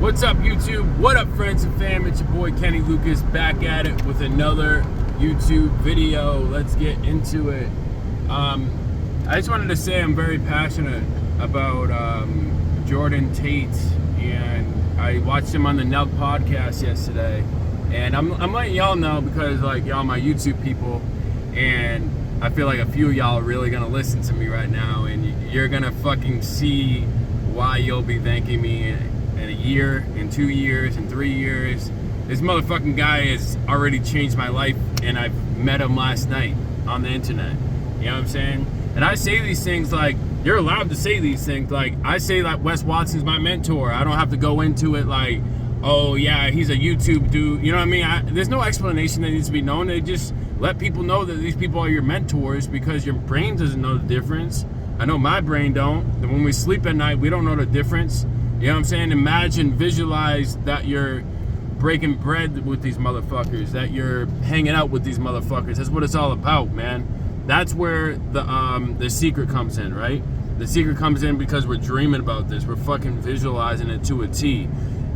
What's up, YouTube? What up, friends and fam? It's your boy Kenny Lucas back at it with another YouTube video. Let's get into it. I just wanted to say I'm very passionate about Jordan Tate, and I watched him on the Nelk podcast yesterday. And I'm letting y'all know because, like, y'all my YouTube people, and I feel like a few of y'all are really gonna listen to me right now, and you're gonna fucking see why you'll be thanking me in a year, in 2 years, in 3 years. This motherfucking guy has already changed my life, and I've met him last night on the internet. You know what I'm saying? And I say these things like, you're allowed to say these things. Like, I say that Wes Watson's my mentor. I don't have to go into it like, oh yeah, he's a YouTube dude. You know what I mean? There's no explanation that needs to be known. They just let people know that these people are your mentors because your brain doesn't know the difference. I know my brain don't. And when we sleep at night, we don't know the difference. You know what I'm saying? Imagine, visualize that you're breaking bread with these motherfuckers, that you're hanging out with these motherfuckers. That's what it's all about, man. That's where the secret comes in, right? The secret comes in because we're dreaming about this. We're fucking visualizing it to a T.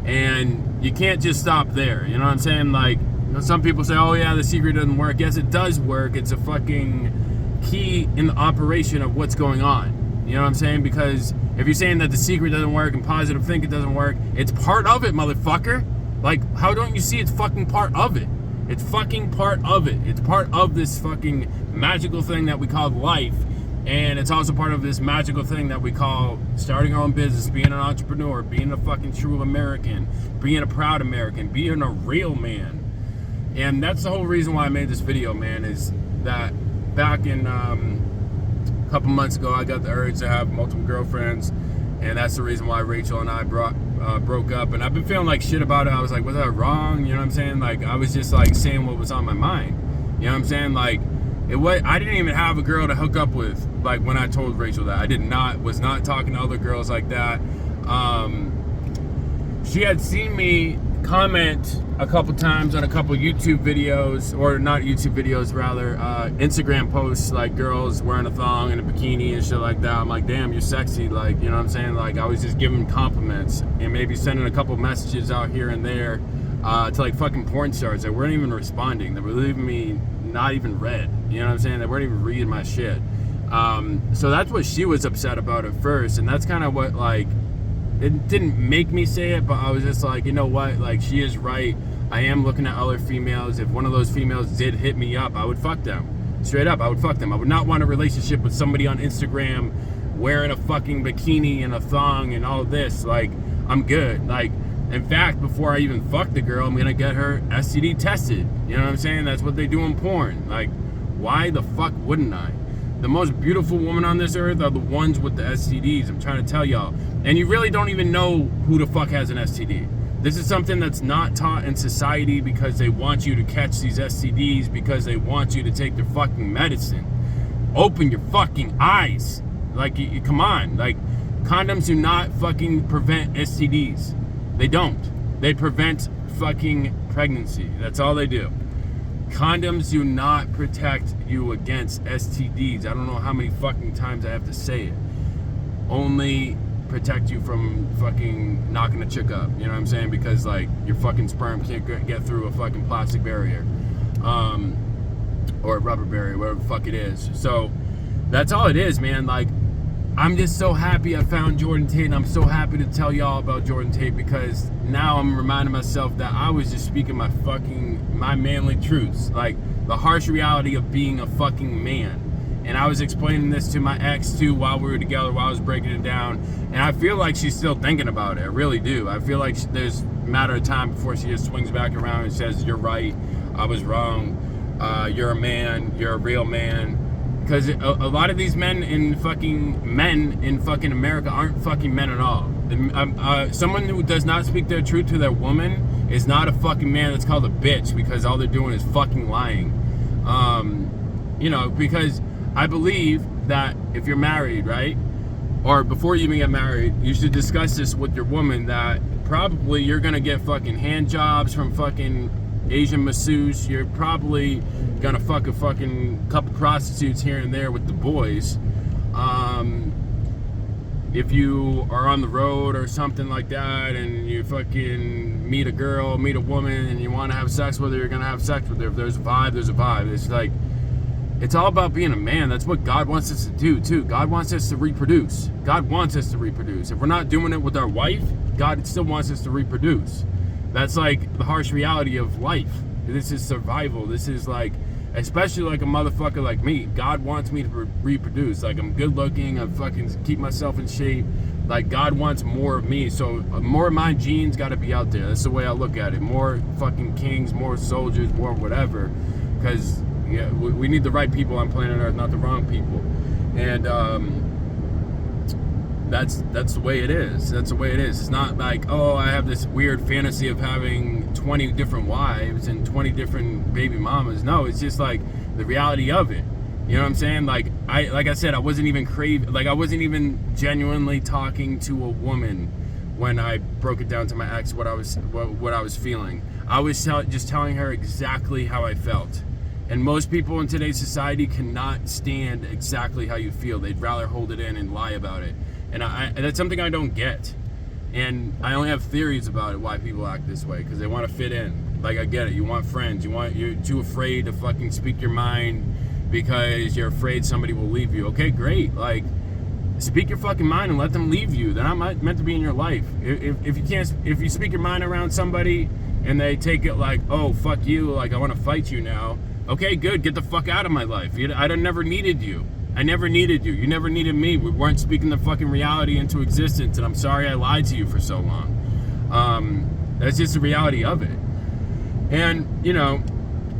And you can't just stop there. You know what I'm saying? Like, you know, some people say, oh yeah, the secret doesn't work. Yes, it does work. It's a fucking key in the operation of what's going on. You know what I'm saying? Because if you're saying that the secret doesn't work and positive thinking doesn't work, it's part of it, motherfucker. Like, how don't you see it's fucking part of it? It's fucking part of it. It's part of this fucking magical thing that we call life. And it's also part of this magical thing that we call starting our own business, being an entrepreneur, being a fucking true American, being a proud American, being a real man. And that's the whole reason why I made this video, man, is that back in a couple months ago, I got the urge to have multiple girlfriends. And that's the reason why Rachel and I broke up. And I've been feeling like shit about it. I was like, was that wrong? You know what I'm saying? Like, I was just like saying what was on my mind. You know what I'm saying? Like, I didn't even have a girl to hook up with, like, when I told Rachel that. I was not talking to other girls like that. She had seen me comment a couple times on a couple YouTube videos, or not YouTube videos, rather, Instagram posts, like girls wearing a thong and a bikini and shit like that. I'm like, damn, you're sexy, like, you know what I'm saying? Like, I was just giving compliments and maybe sending a couple messages out here and there to, like, fucking porn stars that weren't even responding, that were leaving me not even read. You know what I'm saying? They weren't even reading my shit. So that's what she was upset about at first, and that's kind of what, like, it didn't make me say it, but I was just like, you know what, like, she is right. I am looking at other females. If one of those females did hit me up, I would fuck them. Straight up, I would fuck them. I would not want a relationship with somebody on Instagram wearing a fucking bikini and a thong and all this. Like, I'm good. Like, in fact, before I even fuck the girl, I'm gonna get her STD tested. You know what I'm saying? That's what they do in porn. Like, why the fuck wouldn't I? The most beautiful women on this earth are the ones with the STDs. I'm trying to tell y'all. And you really don't even know who the fuck has an STD. This is something that's not taught in society because they want you to catch these STDs, because they want you to take their fucking medicine. Open your fucking eyes. Like, come on. Like, condoms do not fucking prevent STDs. They don't. They prevent fucking pregnancy. That's all they do. Condoms do not protect you against STDs. I don't know how many fucking times I have to say it. Only protect you from fucking knocking a chick up. You know what I'm saying? Because, like, your fucking sperm can't get through a fucking plastic barrier. Or a rubber barrier, whatever the fuck it is. So, that's all it is, man. Like, I'm just so happy I found Jordan Tate, and I'm so happy to tell y'all about Jordan Tate, because now I'm reminding myself that I was just speaking my manly truths, like the harsh reality of being a fucking man. And I was explaining this to my ex too while we were together, while I was breaking it down, and I feel like she's still thinking about it. I really do. I feel like there's a matter of time before she just swings back around and says, you're right, I was wrong, you're a man, you're a real man. Because a lot of these men in fucking America aren't fucking men at all. Someone who does not speak their truth to their woman is not a fucking man. That's called a bitch, because all they're doing is fucking lying. You know, because I believe that if you're married, right, or before you even get married, you should discuss this with your woman, that probably you're gonna get fucking hand jobs from fucking Asian masseuse. You're probably gonna fuck a fucking couple prostitutes here and there with the boys. If you are on the road or something like that, and you fucking meet a woman, and you want to have sex with her, you're gonna have sex with her. If there's a vibe, there's a vibe. It's like, it's all about being a man. That's what God wants us to do too. God wants us to reproduce. God wants us to reproduce. If we're not doing it with our wife, God still wants us to reproduce. That's like the harsh reality of life. This is survival. This is like, especially like a motherfucker like me. God wants me to reproduce. Like, I'm good looking. I fucking keep myself in shape. Like, God wants more of me. So more of my genes got to be out there. That's the way I look at it. More fucking kings, more soldiers, more whatever. Because yeah, we need the right people on planet Earth, not the wrong people. And that's the way it is. That's the way it is. It's not like, oh, I have this weird fantasy of having 20 different wives and 20 different baby mamas. No, it's just like the reality of it. You know what I'm saying? Like I said, I wasn't even genuinely talking to a woman when I broke it down to my ex what I was feeling. I was just telling her exactly how I felt. And most people in today's society cannot stand exactly how you feel. They'd rather hold it in and lie about it. And that's something I don't get. And I only have theories about it, why people act this way, because they want to fit in. Like, I get it. You want friends. You're too afraid to fucking speak your mind because you're afraid somebody will leave you. Okay, great. Like, speak your fucking mind and let them leave you. They're not meant to be in your life. If you speak your mind around somebody and they take it like, oh, fuck you, like, I want to fight you now. Okay, good. Get the fuck out of my life. I never needed you. I never needed you. You never needed me. We weren't speaking the fucking reality into existence, and I'm sorry I lied to you for so long. That's just the reality of it. And, you know,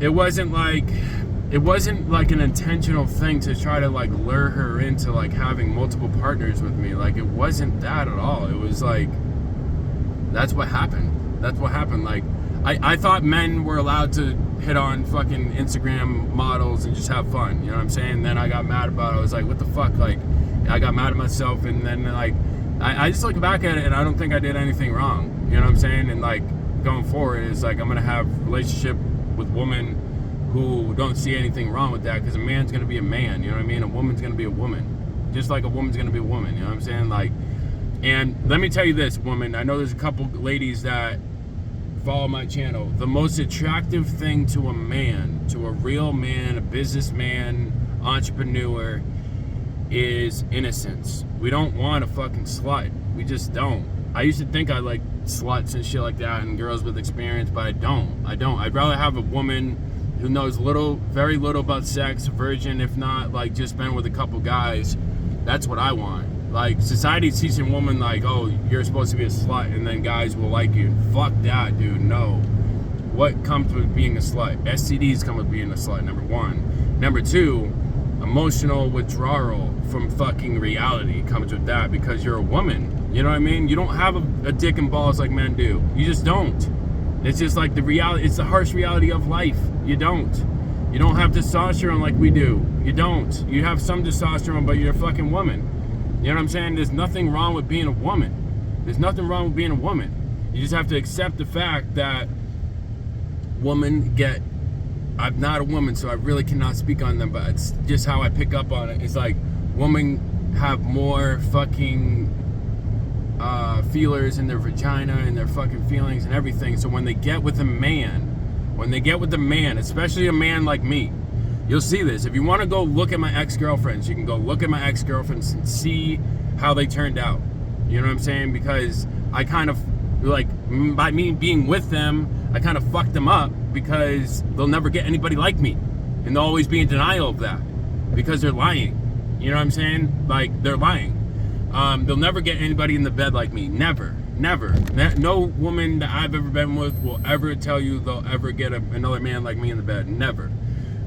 it wasn't like an intentional thing to try to, like, lure her into, like, having multiple partners with me. Like, it wasn't that at all. It was like, that's what happened. That's what happened. Like, I thought men were allowed to hit on fucking Instagram models and just have fun, you know what I'm saying? Then I got mad about it. I was like, what the fuck? Like, I got mad at myself, and then, like, I just look back at it, and I don't think I did anything wrong, you know what I'm saying? And, like, going forward, it's like, I'm gonna have a relationship with women who don't see anything wrong with that, because a man's gonna be a man, you know what I mean? A woman's gonna be a woman, just like a woman's gonna be a woman, you know what I'm saying? Like, and let me tell you this, woman, I know there's a couple ladies that follow my channel. The most attractive thing to a man, to a real man, a businessman, entrepreneur, is innocence. We don't want a fucking slut. We just don't. I used to think I liked sluts and shit like that and girls with experience, but I don't. I'd rather have a woman who knows very little about sex, virgin, if not, like, just been with a couple guys. That's what I want. Like, society's teaching women, like, oh, you're supposed to be a slut, and then guys will like you. Fuck that, dude. No. What comes with being a slut? STDs come with being a slut, number one. Number two, emotional withdrawal from fucking reality comes with that, because you're a woman. You know what I mean? You don't have a dick and balls like men do. You just don't. It's just like the reality. It's the harsh reality of life. You don't. You don't have testosterone like we do. You don't. You have some testosterone, but you're a fucking woman. You know what I'm saying? There's nothing wrong with being a woman. There's nothing wrong with being a woman. You just have to accept the fact that I'm not a woman, so I really cannot speak on them, but it's just how I pick up on it. It's like, women have more fucking feelers in their vagina and their fucking feelings and everything. So when they get with a man, especially a man like me, you'll see this. If you want to go look at my ex-girlfriends, you can go look at my ex-girlfriends and see how they turned out. You know what I'm saying? Because I kind of, like, by me being with them, I kind of fucked them up, because they'll never get anybody like me. And they'll always be in denial of that, because they're lying. You know what I'm saying? Like, they're lying. They'll never get anybody in the bed like me. Never. Never. No woman that I've ever been with will ever tell you they'll ever get another man like me in the bed. Never.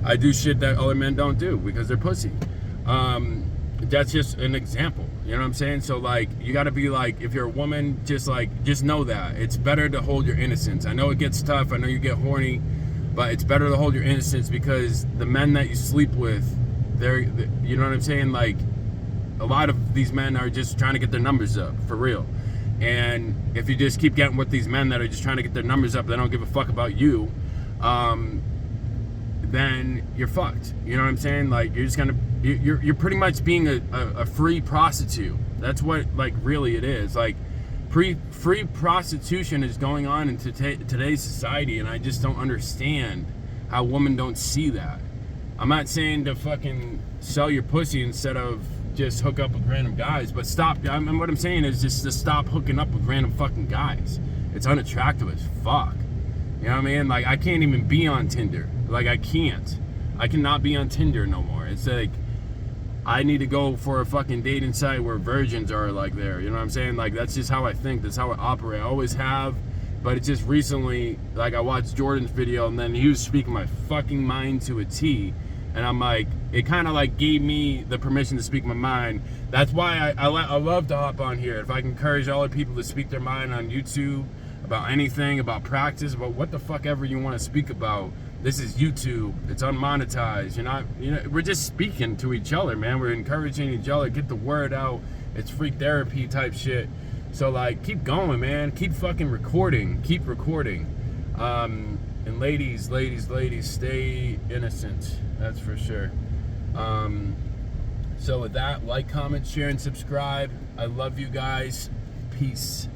I do shit that other men don't do because they're pussy. That's just an example. You know what I'm saying? So, like, you got to be like, if you're a woman, just know that it's better to hold your innocence. I know it gets tough. I know you get horny, but it's better to hold your innocence, because the men that you sleep with, you know what I'm saying? Like, a lot of these men are just trying to get their numbers up, for real. And if you just keep getting with these men that are just trying to get their numbers up, they don't give a fuck about you, then you're fucked. You know what I'm saying? Like, you're just gonna, you're pretty much being a free prostitute. That's what, like, really it is. Like, Free prostitution is going on in today's society, and I just don't understand how women don't see that. I'm not saying to fucking sell your pussy instead of just hook up with random guys, but stop. I mean, what I'm saying is just to stop hooking up with random fucking guys. It's unattractive as fuck. You know what I mean? Like, I can't even be on Tinder. Like, I cannot be on Tinder no more. It's like, I need to go for a fucking dating site where virgins are, like, there. You know what I'm saying? Like, that's just how I think. That's how I operate. I always have. But it's just recently, like, I watched Jordan's video, and then he was speaking my fucking mind to a T. And I'm like, it kind of, like, gave me the permission to speak my mind. That's why I love to hop on here. If I can encourage all the people to speak their mind on YouTube about anything, about practice, about what the fuck ever you want to speak about. This is YouTube. It's unmonetized. We're just speaking to each other, man. We're encouraging each other. Get the word out. It's free therapy type shit. So, like, keep going, man. Keep fucking recording. Keep recording. And ladies, stay innocent. That's for sure. So with that, like, comment, share, and subscribe. I love you guys. Peace.